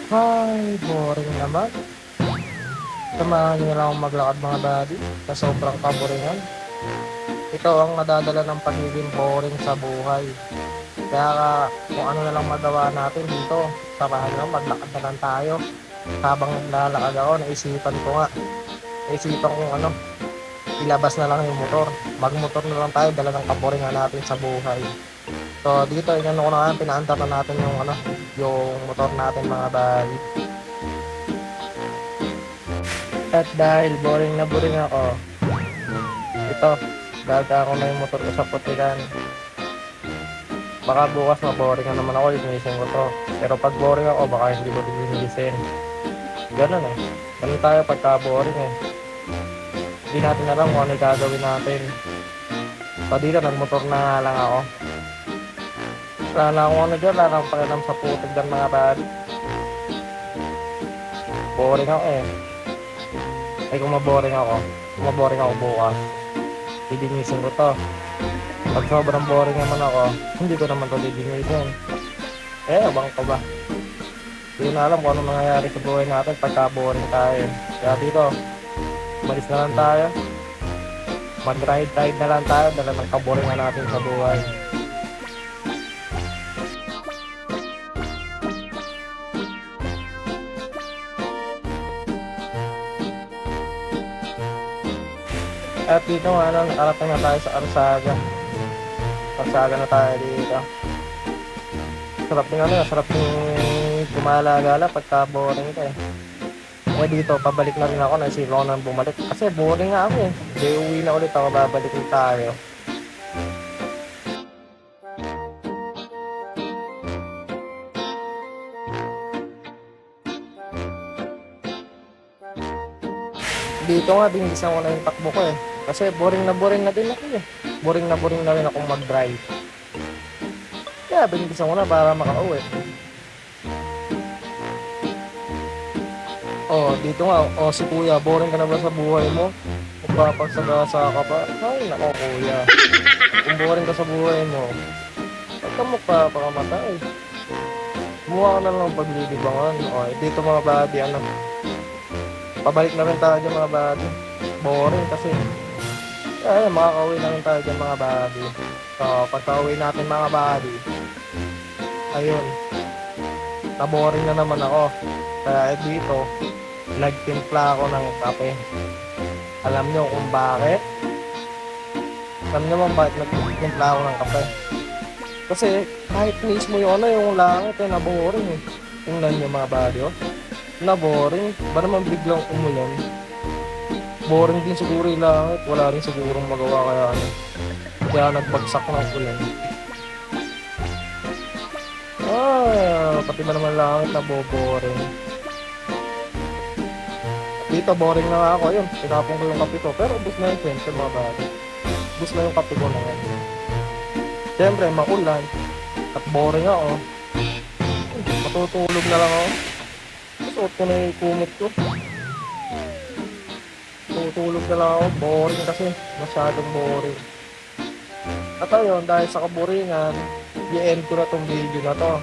Ay, boring naman. Samahan niyo lang akong maglakad mga buddy sa sobrang kaboringan. Ito ang nadadala ng pagiging boring sa buhay. Kaya kung ano na lang magawa natin dito, samahan lang maglakad na lang tayo. Habang naglalakad ako, naisipan kong ilabas na lang yung motor. Magmotor na lang tayo, dala ng kaboringan natin sa buhay. So dito, inano ko na nga, pinaandar na natin yung motor natin mga buddy. At dahil boring na boring ako, ito, daga ko na yung motor ko sa putikan. Baka bukas maboring na naman ako, linisin ko to. Pero pag boring ako, baka hindi ko linisin. Ganun eh. Ganun tayo pagka boring eh. Hindi natin alam kung ano yung gagawin natin. So dito, nagmotor na nga lang ako. Wala na akong dyan, wala na akong pakialam sa putig ng mga bad. Boring ako eh. Ay kung maboring ako bukas, lilinisin ko to. Pag sobrang boring naman ako, hindi ko naman to lilinisin. Abang ko ba? Hindi na alam kung ano nangyayari sa buhay natin pagka boring tayo. Kaya dito, umalis na lang tayo. Mag-ride na lang tayo, dala ng kaboringan natin sa buhay. At dito nakarating na tayo sa Arsaga. Arsaga na tayo dito. Sarap ng gumala-gala pagka boring ka eh. Dito, pabalik na rin ako, naisip ako nang bumalik. Kasi boring nga ako eh. Hindi, uwi na ulit ako, babalik ulit tayo. Dito nga, binigisan ko na yung takbo ko eh. Kasi boring na din ako eh. Boring na rin akong mag-drive. Kaya binigisan ko na para makauwi. Dito nga, si kuya, boring ka na ba sa buhay mo? Magpapagsagasa ka pa? Ay, nako kuya. Kung boring ka sa buhay mo, huwag ka magpapakamatay. Kumuha ka na lang paglilibangan. Dito mga buddy, pabalik na rin tayo dyan mga buddy. Boring kasi. Kaya makakauwi na rin tayo dyan mga buddy. So, pagka-uwi natin mga buddy, ayun, naboring na naman ako. Kaya dito, nagtimpla ako ng kape. Alam nyo kung bakit? Alam nyo man bakit nagtimpla ako ng kape? Kasi kahit mismo yung langit naboring eh. Tingnan nyo mga buddy naboring. Ba naman biglang umulan? Boring din siguro yung langit. Wala rin sigurong magawa kaya nagbagsak ng ulan. Pati ba naman langit naboboring. Dito boring na nga ako, yun, tinapon ko yung kape ko, pero ubus na yung siyempre mga buddy. Ubus na yung kape ko na yan. Siyempre, maulan, at boring ako. Matutulog na lang ako. Suot ko na yung kumot ko. Tutulog na lang ako, boring kasi, masyadong boring. At ayun, dahil sa kaboringan, i-end ko na tong video na to.